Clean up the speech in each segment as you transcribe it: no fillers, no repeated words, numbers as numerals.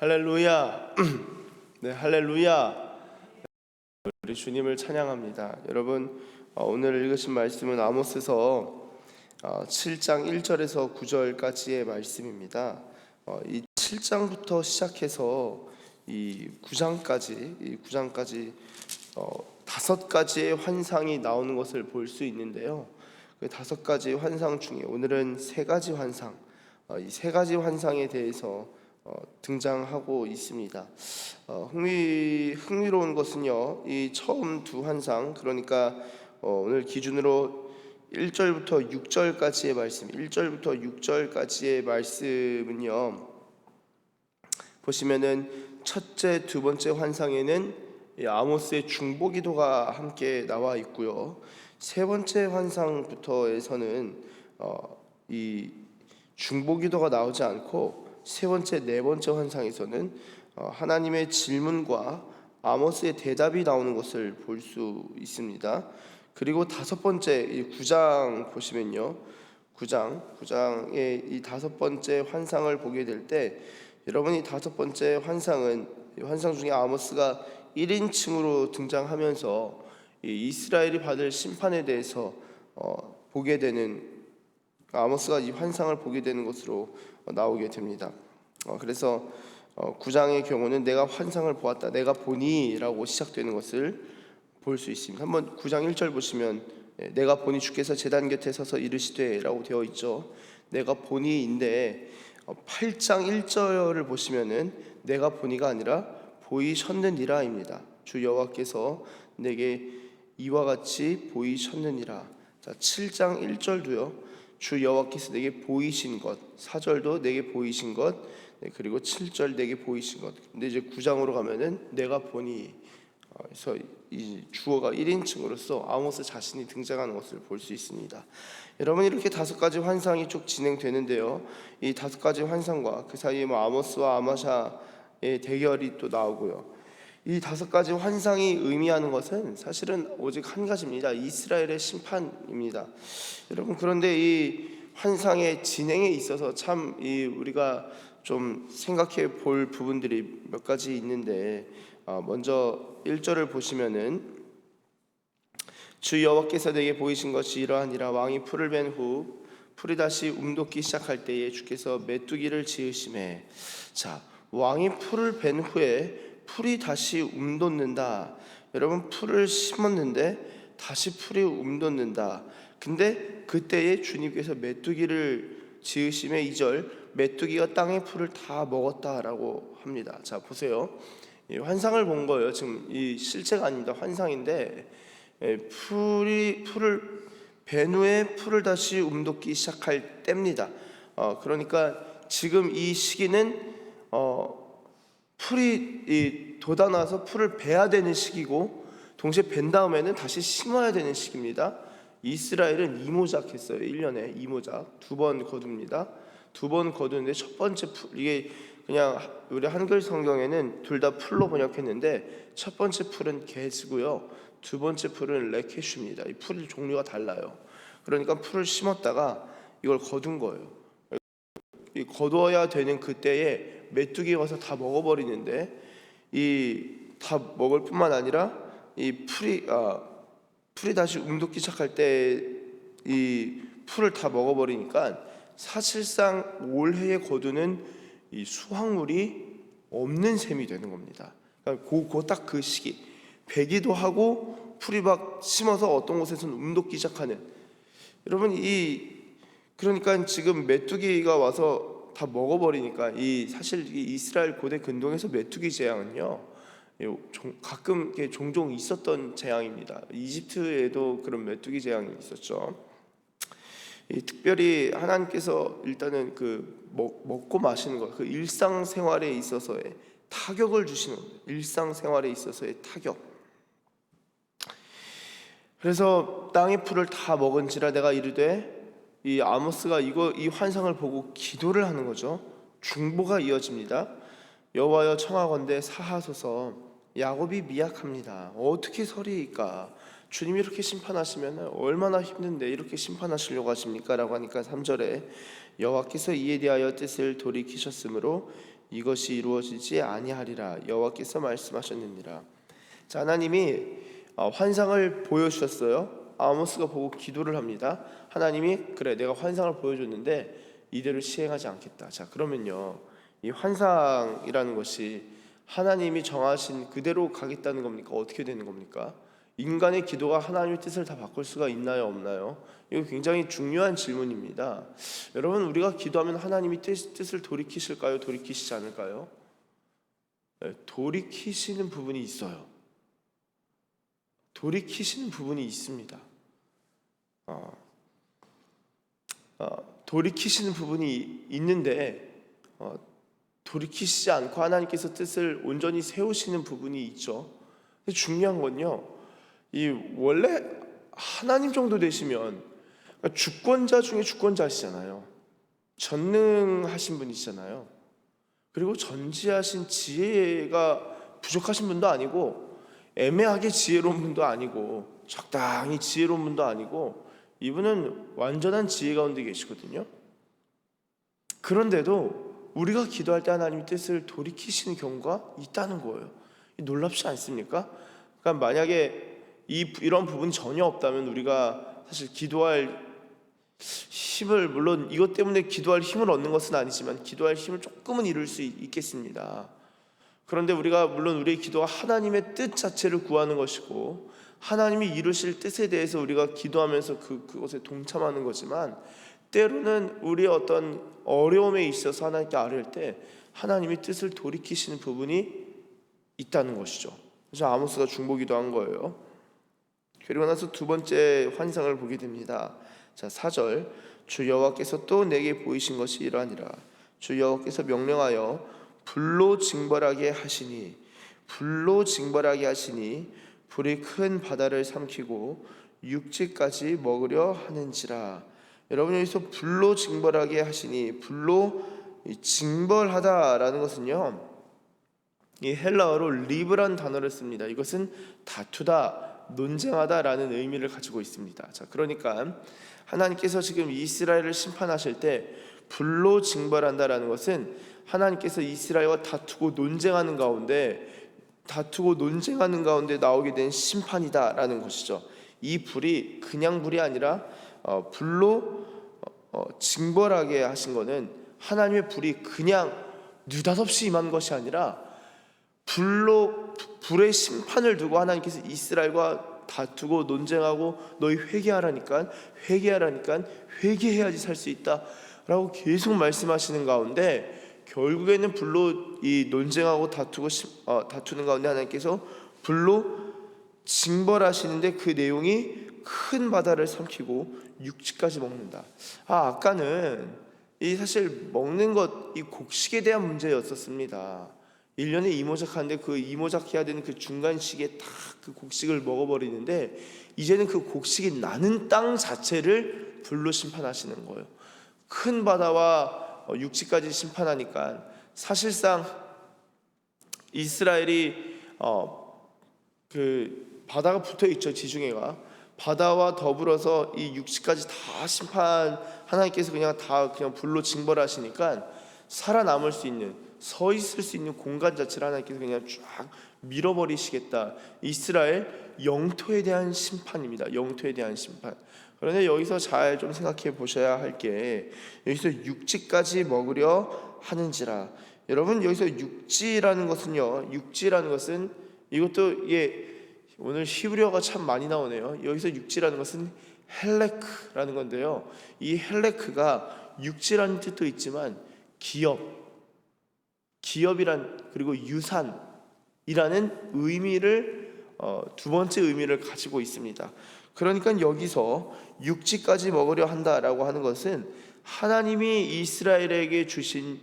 할렐루야. 네, 할렐루야. 우리 주님을 찬양합니다. 여러분, 오늘 읽으신 말씀은 아모스서 7장 1절에서 9절까지의 말씀입니다. 이 7장부터 시작해서 이 9장까지 다섯 가지의 환상이 나오는 것을 볼 수 있는데요. 그 다섯 가지 환상 중에 오늘은 세 가지 환상, 이 세 가지 환상에 대해서 등장하고 있습니다. 흥미로운 것은요, 이 처음 두 환상, 그러니까 오늘 기준으로 1절부터 6절까지의 말씀, 1절부터 6절까지의 말씀은요, 보시면은 첫째, 두 번째 환상에는 아모스의 중보기도가 함께 나와 있고요. 세 번째 환상부터에서는 이 중보기도가 나오지 않고 세 번째, 네 번째 환상에서는 하나님의 질문과 아모스의 대답이 나오는 것을 볼 수 있습니다. 그리고 다섯 번째, 이 9장 보시면요, 9장의 이 다섯 번째 환상을 보게 될 때, 여러분이 다섯 번째 환상은 환상 중에 아모스가 1인칭으로 등장하면서 이 이스라엘이 받을 심판에 대해서 보게 되는, 아모스가 이 환상을 보게 되는 것으로 나오게 됩니다. 그래서 9장의 경우는 내가 환상을 보았다, 내가 보니 라고 시작되는 것을 볼 수 있습니다. 한번 9장 1절 보시면 내가 보니 주께서 제단 곁에 서서 이르시되 라고 되어 있죠. 내가 보니인데 8장 1절을 보시면은 내가 보니가 아니라 보이셨느니라 입니다. 주 여호와께서 내게 이와 같이 보이셨느니라. 자, 7장 1절도요, 주 여호와께서 내게 보이신 것, 4절도 내게 보이신 것, 그리고 7절 내게 보이신 것. 근데 이제 9장으로 가면은 내가 보니, 그래서 이 주어가 1인칭으로서 아모스 자신이 등장하는 것을 볼 수 있습니다. 여러분, 이렇게 다섯 가지 환상이 쭉 진행되는데요, 이 다섯 가지 환상과 그 사이에 아모스와 아마샤의 대결이 또 나오고요. 이 다섯 가지 환상이 의미하는 것은 사실은 오직 한 가지입니다. 이스라엘의 심판입니다. 여러분, 그런데 이 환상의 진행에 있어서 참 우리가 좀 생각해 볼 부분들이 몇 가지 있는데, 먼저 1절을 보시면은 주 여호와께서 내게 보이신 것이 이러하니라. 왕이 풀을 벤 후 풀이 다시 움돋기 시작할 때에 주께서 메뚜기를 지으시매. 자, 왕이 풀을 벤 후에 풀이 다시 움돋는다. 여러분, 풀을 심었는데 다시 풀이 움돋는다. 근데 그때에 주님께서 메뚜기를 지으심에 2절, 메뚜기가 땅의 풀을 다 먹었다라고 합니다. 자, 보세요. 이 환상을 본 거예요. 지금 이 실제가 아닙니다. 환상인데, 풀을 벤 후에 풀을 다시 움돋기 시작할 때입니다. 그러니까 지금 이 시기는 풀이 돋아나서 풀을 베야 되는 시기고, 동시에 벤 다음에는 다시 심어야 되는 시기입니다. 이스라엘은 이모작했어요. 1년에 이모작 두 번 거둡니다. 두 번 거두는데 첫 번째 풀, 이게 그냥 우리 한글 성경에는 둘 다 풀로 번역했는데 첫 번째 풀은 게즈고요, 두 번째 풀은 레케슈입니다. 이 풀의 종류가 달라요. 그러니까 풀을 심었다가 이걸 거둔 거예요. 이 거둬야 되는 그때에 메뚜기가 와서 다 먹어버리는데, 이 다 먹을 뿐만 아니라 이 풀이 다시 움돋기 시작할 때 이 풀을 다 먹어버리니까 사실상 올해에 거두는 이 수확물이 없는 셈이 되는 겁니다. 그러니까 딱 그 시기, 배기도 하고 풀이 막 심어서 어떤 곳에서는 움돋기 시작하는, 여러분, 그러니까 지금 메뚜기가 와서 다 먹어버리니까 사실 이 이스라엘 고대 근동에서 메뚜기 재앙은요, 가끔 종종 있었던 재앙입니다. 이집트에도 그런 메뚜기 재앙이 있었죠. 특별히 하나님께서 일단은 그 먹고 마시는 것, 그 일상생활에 있어서의 타격을 주시는 겁니다. 일상생활에 있어서의 타격. 그래서 땅의 풀을 다 먹은지라 내가 이르되, 이 아모스가 이 환상을 보고 기도를 하는 거죠. 중보가 이어집니다. 여호와여 청하건대 사하소서, 야곱이 미약합니다. 어떻게 서리이까? 주님이 이렇게 심판하시면 얼마나 힘든데 이렇게 심판하시려고 하십니까? 라고 하니까 3절에 여호와께서 이에 대하여 뜻을 돌이키셨으므로 이것이 이루어지지 아니하리라 여호와께서 말씀하셨느니라. 자, 하나님이 환상을 보여주셨어요. 아모스가 보고 기도를 합니다. 하나님이 그래 내가 환상을 보여줬는데 이대로 시행하지 않겠다. 자, 그러면요 이 환상이라는 것이 하나님이 정하신 그대로 가겠다는 겁니까? 어떻게 되는 겁니까? 인간의 기도가 하나님의 뜻을 다 바꿀 수가 있나요, 없나요? 이거 굉장히 중요한 질문입니다. 여러분, 우리가 기도하면 하나님이 뜻을 돌이키실까요? 돌이키시지 않을까요? 네, 돌이키시는 부분이 있어요. 돌이키시는 부분이 있습니다. 돌이키시는 부분이 있는데 돌이키시지 않고 하나님께서 뜻을 온전히 세우시는 부분이 있죠. 근데 중요한 건요, 이 원래 하나님 정도 되시면 주권자 중에 주권자시잖아요. 전능하신 분이시잖아요. 그리고 전지하신 지혜가 부족하신 분도 아니고 애매하게 지혜로운 분도 아니고 적당히 지혜로운 분도 아니고 이분은 완전한 지혜 가운데 계시거든요. 그런데도 우리가 기도할 때 하나님의 뜻을 돌이키시는 경우가 있다는 거예요. 놀랍지 않습니까? 그러니까 만약에 이런 부분이 전혀 없다면 우리가 사실 기도할 힘을, 물론 이것 때문에 기도할 힘을 얻는 것은 아니지만 기도할 힘을 조금은 이룰 수 있겠습니다. 그런데 우리가 물론 우리의 기도가 하나님의 뜻 자체를 구하는 것이고 하나님이 이루실 뜻에 대해서 우리가 기도하면서 그것에 동참하는 거지만 때로는 우리의 어떤 어려움에 있어서 하나님께 아뢰을 때 하나님의 뜻을 돌이키시는 부분이 있다는 것이죠. 그래서 아모스가 중보기도 한 거예요. 그리고 나서 두 번째 환상을 보게 됩니다. 자, 4절, 주 여호와께서 또 내게 보이신 것이 이러하니라. 주 여호와께서 명령하여 불로 징벌하게 하시니 불이 큰 바다를 삼키고 육지까지 먹으려 하는지라. 여러분, 여기서 불로 징벌하게 하시니, 불로 징벌하다라는 것은요, 이 헬라어로 리브란 단어를 씁니다. 이것은 다투다, 논쟁하다라는 의미를 가지고 있습니다. 자, 그러니까 하나님께서 지금 이스라엘을 심판하실 때 불로 징벌한다라는 것은 하나님께서 이스라엘과 다투고 논쟁하는 가운데 나오게 된 심판이다라는 것이죠. 이 불이 그냥 불이 아니라 불로 징벌하게 하신 것은 하나님의 불이 그냥 느닷없이 임한 것이 아니라 불의 심판을 두고 하나님께서 이스라엘과 다투고 논쟁하고 너희 회개하라니까 회개해야지 살 수 있다라고 계속 말씀하시는 가운데 결국에는 불로 이 논쟁하고 다투는 가운데 하나님께서 불로 징벌하시는데 그 내용이 큰 바다를 삼키고 육지까지 먹는다. 아까는 이 사실 먹는 것, 이 곡식에 대한 문제였었습니다. 1년에 이모작하는데 그 이모작해야 되는 그 중간 시기에 딱 그 곡식을 먹어버리는데 이제는 그 곡식이 나는 땅 자체를 불로 심판하시는 거예요. 큰 바다와 육지까지 심판하니까 사실상 이스라엘이 그 바다가 붙어 있죠. 지중해가 바다와 더불어서 이 육지까지 다 심판, 하나님께서 그냥 불로 징벌하시니까 살아남을 수 있는, 서 있을 수 있는 공간 자체를 하나님께서 그냥 쫙 밀어버리시겠다. 이스라엘 영토에 대한 심판입니다. 영토에 대한 심판. 그런데 여기서 잘 좀 생각해 보셔야 할 게, 여기서 육지까지 먹으려 하는지라. 여러분, 여기서 육지라는 것은 이것도 오늘 히브리어가 참 많이 나오네요. 여기서 육지라는 것은 헬레크라는 건데요. 이 헬레크가 육지라는 뜻도 있지만 기업이란, 그리고 유산이라는 의미를 두 번째 의미를 가지고 있습니다. 그러니까 여기서 육지까지 먹으려 한다라고 하는 것은 하나님이 이스라엘에게 주신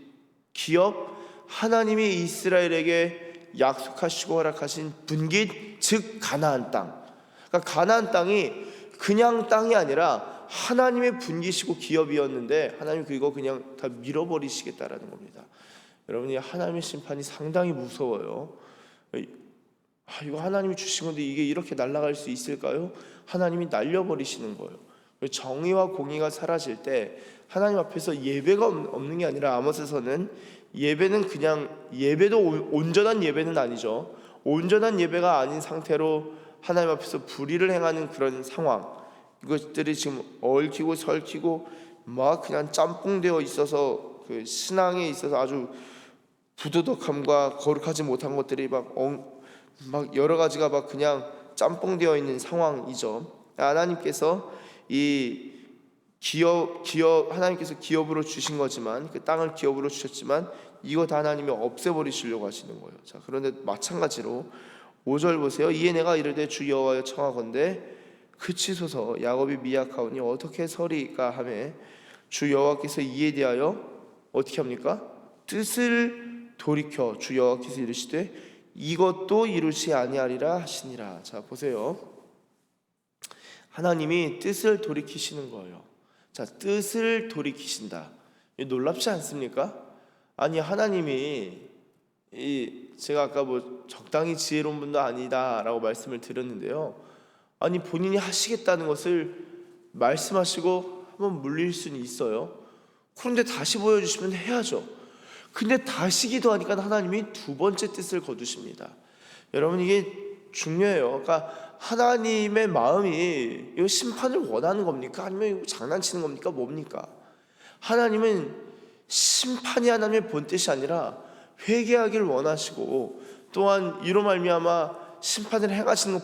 기업, 하나님이 이스라엘에게 약속하시고 허락하신 분깃, 즉 가나안 땅. 그러니까 가나안 땅이 그냥 땅이 아니라 하나님의 분깃이고 기업이었는데 하나님 그거 그냥 다 밀어버리시겠다라는 겁니다. 여러분이 하나님의 심판이 상당히 무서워요. 이거 하나님이 주신 건데 이게 이렇게 날아갈 수 있을까요? 하나님이 날려버리시는 거예요. 정의와 공의가 사라질 때 하나님 앞에서 예배가 없는 게 아니라 아모스서는 예배는 그냥 예배도 온전한 예배는 아니죠. 온전한 예배가 아닌 상태로 하나님 앞에서 불의를 행하는 그런 상황, 이것들이 지금 얽히고 설키고 막 그냥 짬뽕되어 있어서 그 신앙에 있어서 아주 부도덕함과 거룩하지 못한 것들이 막 여러 가지가 막 그냥 짬뽕되어 있는 상황이죠. 하나님께서 이 하나님께서 기업으로 주신 거지만, 그 땅을 기업으로 주셨지만 이거 다 하나님이 없애버리시려고 하시는 거예요. 자, 그런데 마찬가지로 5절 보세요. 이에 내가 이르되 주 여호와여 청하건대 그치소서. 야곱이 미약하오니 어떻게 서리까 하매 주 여호와께서 이에 대하여 어떻게 합니까? 뜻을 돌이켜 주 여호와께서 이르시되 이것도 이루지 아니하리라 하시니라. 자, 보세요. 하나님이 뜻을 돌이키시는 거예요. 자, 뜻을 돌이키신다. 놀랍지 않습니까? 아니, 하나님이 제가 아까 뭐 적당히 지혜로운 분도 아니다라고 말씀을 드렸는데요. 아니, 본인이 하시겠다는 것을 말씀하시고 한번 물릴 수는 있어요. 그런데 다시 보여주시면 해야죠. 근데 다시 기도하니까 하나님이 두 번째 뜻을 거두십니다. 여러분, 이게 중요해요. 그러니까 하나님의 마음이 이 심판을 원하는 겁니까? 아니면 장난치는 겁니까? 뭡니까? 하나님은 심판이 하나님의 본뜻이 아니라 회개하기를 원하시고, 또한 이로 말미암아 심판을 행하시는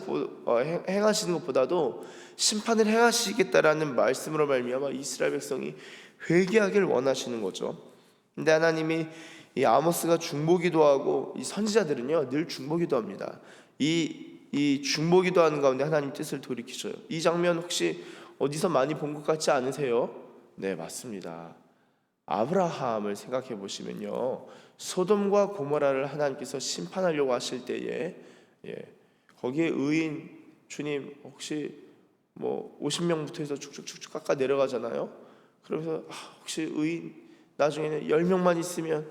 것보다도 심판을 행하시겠다라는 말씀으로 말미암아 이스라엘 백성이 회개하기를 원하시는 거죠. 근데 하나님이 이 아모스가 중보기도하고 이 선지자들은요 늘 중보기도합니다. 이 중보기도하는 가운데 하나님 뜻을 돌이키셔요. 이 장면 혹시 어디서 많이 본 것 같지 않으세요? 네, 맞습니다. 아브라함을 생각해 보시면요, 소돔과 고모라를 하나님께서 심판하려고 하실 때에 거기에 의인 주님 혹시 뭐 50명부터 해서 쭉쭉쭉쭉 깎아 내려가잖아요. 그러면서 혹시 의인 나중에는 10명만 있으면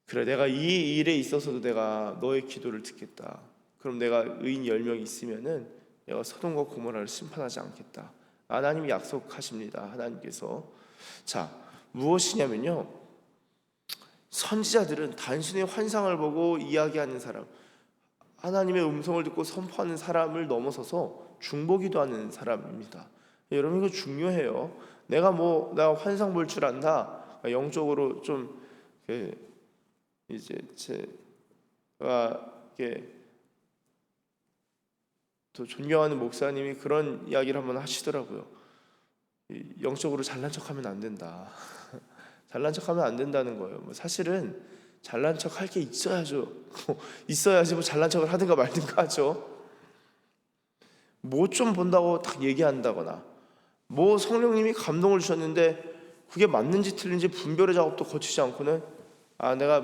그래, 내가 이 일에 있어서도 내가 너의 기도를 듣겠다. 그럼 내가 의인 10명이 있으면은 내가 소돔과 고모라를 심판하지 않겠다. 하나님이 약속하십니다. 하나님께서. 자, 무엇이냐면요, 선지자들은 단순히 환상을 보고 이야기하는 사람, 하나님의 음성을 듣고 선포하는 사람을 넘어서서 중보기도하는 사람입니다. 여러분, 이거 중요해요. 내가 환상 볼 줄 안다, 영적으로 좀 이제 제가 또 존경하는 목사님이 그런 이야기를 한번 하시더라고요. 영적으로 잘난 척하면 안 된다. 잘난 척하면 안 된다는 거예요. 사실은 잘난 척할 게 있어야죠. 있어야지 잘난 척을 하든가 말든가 하죠. 뭐 좀 본다고 딱 얘기한다거나, 뭐 성령님이 감동을 주셨는데 그게 맞는지 틀린지 분별의 작업도 거치지 않고는 내가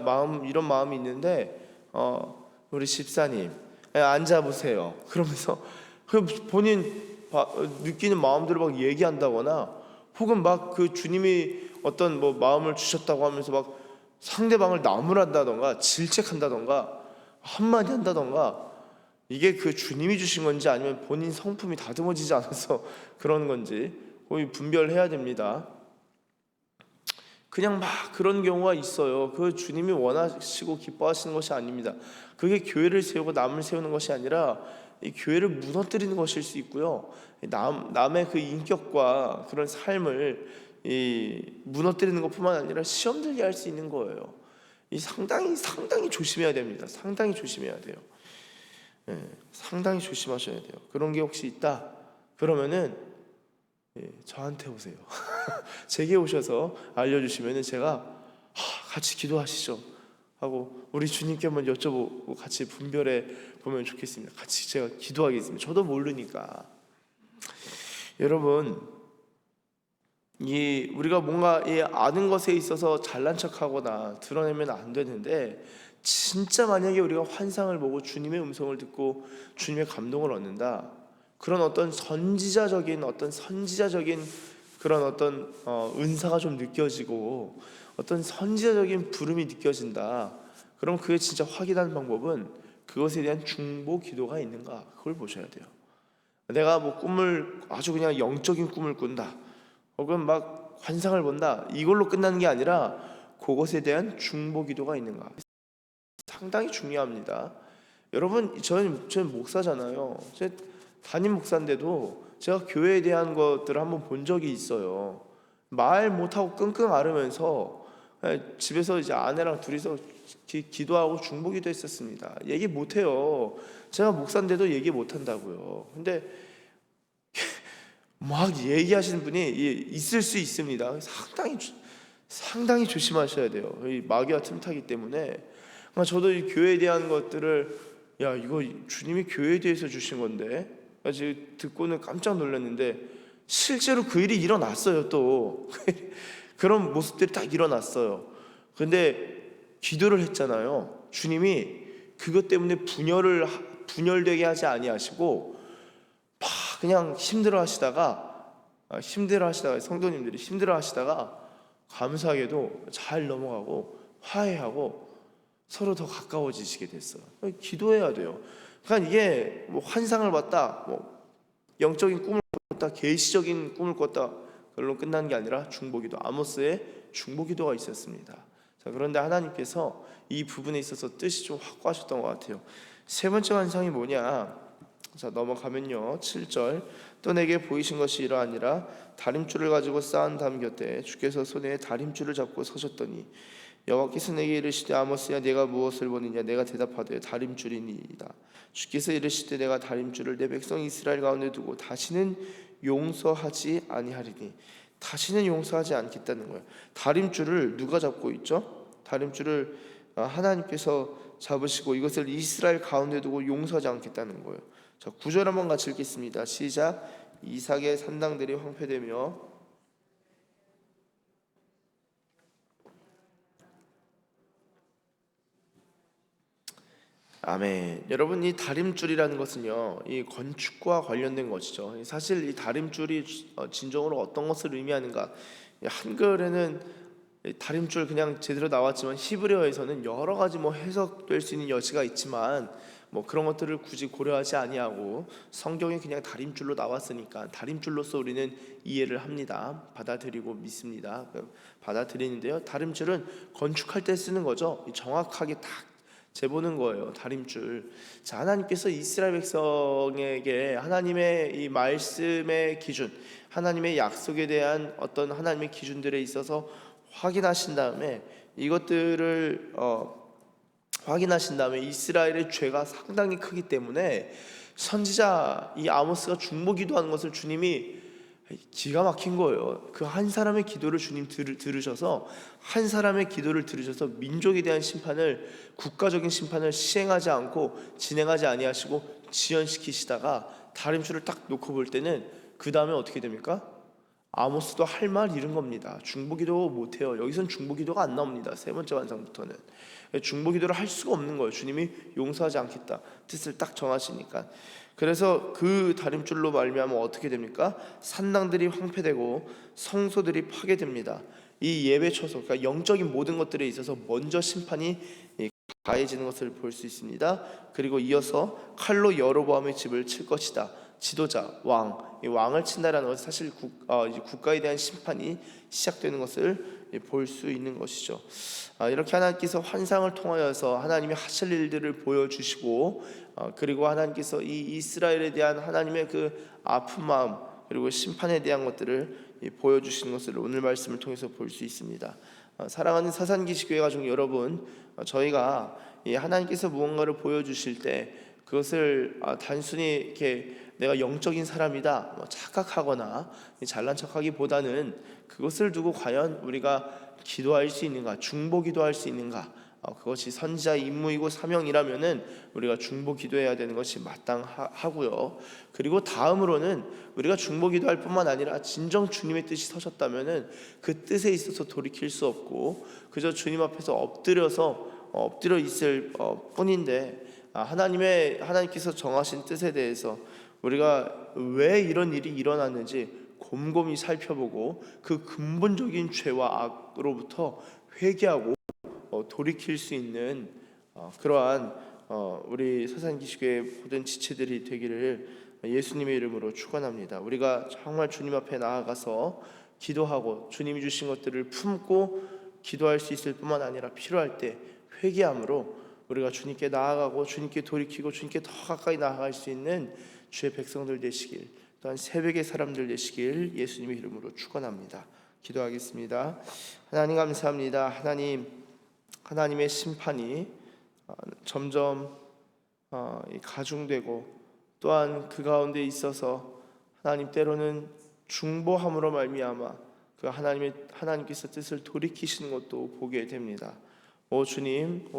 이런 마음이 있는데 우리 집사님 앉아보세요. 그러면서 본인 느끼는 마음대로 막 얘기한다거나, 혹은 막 그 주님이 어떤 마음을 주셨다고 하면서 막 상대방을 나무란다던가 질책한다던가 한마디 한다던가, 이게 그 주님이 주신 건지 아니면 본인 성품이 다듬어지지 않아서 그런 건지 거의 분별해야 됩니다. 그냥 막 그런 경우가 있어요. 그 주님이 원하시고 기뻐하시는 것이 아닙니다. 그게 교회를 세우고 남을 세우는 것이 아니라 이 교회를 무너뜨리는 것일 수 있고요, 남의 그 인격과 그런 삶을 무너뜨리는 것뿐만 아니라 시험 들게 할 수 있는 거예요. 상당히 조심해야 됩니다. 상당히 조심해야 돼요. 상당히 조심하셔야 돼요. 그런 게 혹시 있다 그러면은 저한테 오세요. 제게 오셔서 알려주시면은 제가 같이 기도하시죠 하고 우리 주님께 한번 여쭤보고 같이 분별해 보면 좋겠습니다. 같이 제가 기도하겠습니다. 저도 모르니까. 여러분, 우리가 뭔가 아는 것에 있어서 잘난 척하거나 드러내면 안 되는데, 진짜 만약에 우리가 환상을 보고 주님의 음성을 듣고 주님의 감동을 얻는다, 그런 어떤 선지자적인 그런 어떤 은사가 좀 느껴지고 어떤 선지자적인 부름이 느껴진다, 그럼 그게 진짜 확인하는 방법은 그것에 대한 중보 기도가 있는가, 그걸 보셔야 돼요. 내가 꿈을 아주 그냥 영적인 꿈을 꾼다, 혹은 막 환상을 본다, 이걸로 끝나는 게 아니라 그것에 대한 중보기도가 있는가? 상당히 중요합니다. 여러분, 저는 목사잖아요. 제 담임 목사인데도 제가 교회에 대한 것들을 한번 본 적이 있어요. 말 못하고 끙끙 앓으면서 집에서 이제 아내랑 둘이서 기도하고 중보기도 했었습니다. 얘기 못해요. 제가 목사인데도 얘기 못한다고요. 근데 막 얘기하시는 분이 있을 수 있습니다. 상당히 조심하셔야 돼요. 이 마귀와 틈타기 때문에. 저도 이 교회에 대한 것들을 이거 주님이 교회에 대해서 주신 건데 지금 듣고는 깜짝 놀랐는데 실제로 그 일이 일어났어요. 또 그런 모습들이 딱 일어났어요. 근데 기도를 했잖아요. 주님이 그것 때문에 분열되게 하지 아니하시고 막 그냥 힘들어하시다가 성도님들이 힘들어하시다가 감사하게도 잘 넘어가고 화해하고 서로 더 가까워지시게 됐어요. 기도해야 돼요. 그러니까 이게 뭐 환상을 봤다, 뭐 영적인 꿈을 꿨다, 계시적인 꿈을 꿨다, 그걸로 끝난 게 아니라 중보기도, 아모스의 중보기도가 있었습니다. 자, 그런데 하나님께서 이 부분에 있어서 뜻이 좀 확고하셨던 것 같아요. 세 번째 환상이 뭐냐? 자, 넘어가면요, 7절. 또 내게 보이신 것이 이러하니라. 다림줄을 가지고 쌓은 담 곁에 주께서 손에 다림줄을 잡고 서셨더니 여호와께서 내게 이르시되 아모스야 내가 무엇을 보느냐? 내가 대답하되 다림줄이니이다. 주께서 이르시되 내가 다림줄을 내 백성 이스라엘 가운데 두고 다시는 용서하지 아니하리니. 다시는 용서하지 않겠다는 거예요. 다림줄을 누가 잡고 있죠? 다림줄을 하나님께서 잡으시고 이것을 이스라엘 가운데 두고 용서하지 않겠다는 거예요. 자, 9절 한번 같이 읽겠습니다. 시작. 이삭의 산당들이 황폐되며 아멘. 여러분, 이 다림줄이라는 것은요, 이 건축과 관련된 것이죠. 사실 이 다림줄이 진정으로 어떤 것을 의미하는가? 한글에는 다림줄 그냥 제대로 나왔지만 히브리어에서는 여러 가지 뭐 해석될 수 있는 여지가 있지만 뭐 그런 것들을 굳이 고려하지 아니하고 성경에 그냥 다림줄로 나왔으니까 다림줄로서 우리는 이해를 합니다. 받아들이고 믿습니다. 받아들이는데요, 다림줄은 건축할 때 쓰는 거죠. 정확하게 딱 재보는 거예요. 다림줄. 자, 하나님께서 이스라엘 백성에게 하나님의 이 말씀의 기준, 하나님의 약속에 대한 어떤 하나님의 기준들에 있어서 확인하신 다음에 이것들을 확인하신 다음에 이스라엘의 죄가 상당히 크기 때문에 선지자 이 아모스가 중보기도하는 것을 주님이 기가 막힌 거예요. 그 한 사람의 기도를 주님 들으셔서 한 사람의 기도를 들으셔서 민족에 대한 심판을, 국가적인 심판을 시행하지 않고 진행하지 아니하시고 지연시키시다가 다림줄을 딱 놓고 볼 때는 그 다음에 어떻게 됩니까? 아모스도 할 말 잃은 겁니다. 중보기도 못해요. 여기선 중보기도가 안 나옵니다. 세 번째 완성부터는 중보기도를 할 수가 없는 거예요. 주님이 용서하지 않겠다 뜻을 딱 정하시니까. 그래서 그 다림줄로 말미암아 어떻게 됩니까? 산당들이 황폐되고 성소들이 파괴됩니다. 이 예배 처소, 그러니까 영적인 모든 것들에 있어서 먼저 심판이 가해지는 것을 볼 수 있습니다. 그리고 이어서 칼로 여로보암의 집을 칠 것이다. 지도자, 이 왕을 친다라는 것은 사실 국가에 대한 심판이 시작되는 것을 볼 수 있는 것이죠. 이렇게 하나님께서 환상을 통하여서 하나님이 하실 일들을 보여주시고 그리고 하나님께서 이 이스라엘에 대한 하나님의 그 아픈 마음 그리고 심판에 대한 것들을 보여주시는 것을 오늘 말씀을 통해서 볼 수 있습니다. 사랑하는 사산기시교회 가족 여러분, 저희가 하나님께서 무언가를 보여주실 때 그것을 단순히 이렇게 내가 영적인 사람이다 착각하거나 잘난 척하기보다는 그것을 두고 과연 우리가 기도할 수 있는가, 중보기도할 수 있는가, 그것이 선지자의 임무이고 사명이라면은 우리가 중보기도해야 되는 것이 마땅하고요. 그리고 다음으로는 우리가 중보기도할 뿐만 아니라 진정 주님의 뜻이 서셨다면은 그 뜻에 있어서 돌이킬 수 없고 그저 주님 앞에서 엎드려 있을 뿐인데 하나님께서 정하신 뜻에 대해서 우리가 왜 이런 일이 일어났는지 곰곰이 살펴보고 그 근본적인 죄와 악으로부터 회개하고 돌이킬 수 있는 그러한 우리 서산기시교회 모든 지체들이 되기를 예수님의 이름으로 축원합니다. 우리가 정말 주님 앞에 나아가서 기도하고 주님이 주신 것들을 품고 기도할 수 있을 뿐만 아니라 필요할 때 회개함으로 우리가 주님께 나아가고 주님께 돌이키고 주님께 더 가까이 나아갈 수 있는 주의 백성들 되시길, 또한 새벽의 사람들 되시길 예수님의 이름으로 축원합니다. 기도하겠습니다. 하나님 감사합니다. 하나님의 심판이 점점 가중되고, 또한 그 가운데 있어서 하나님 때로는 중보함으로 말미암아 그 하나님께서 뜻을 돌이키시는 것도 보게 됩니다. 오 주님,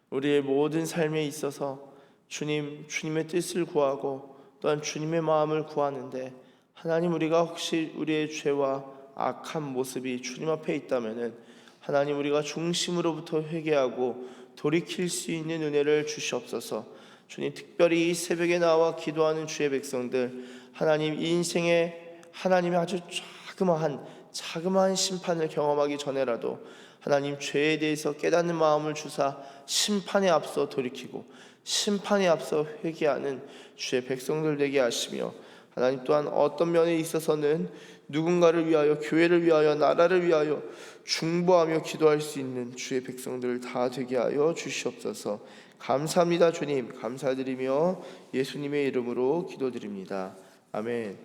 우리의 모든 삶에 있어서 주님의 뜻을 구하고 또한 주님의 마음을 구하는데, 하나님 우리가 혹시 우리의 죄와 악한 모습이 주님 앞에 있다면은 하나님 우리가 중심으로부터 회개하고 돌이킬 수 있는 은혜를 주시옵소서. 주님, 특별히 이 새벽에 나와 기도하는 주의 백성들, 하나님 인생에 하나님의 아주 자그마한 심판을 경험하기 전에라도 하나님 죄에 대해서 깨닫는 마음을 주사 심판에 앞서 돌이키고 심판에 앞서 회개하는 주의 백성들 되게 하시며, 하나님 또한 어떤 면에 있어서는 누군가를 위하여, 교회를 위하여, 나라를 위하여 중보하며 기도할 수 있는 주의 백성들 다 되게 하여 주시옵소서. 감사합니다. 주님 감사드리며 예수님의 이름으로 기도드립니다. 아멘.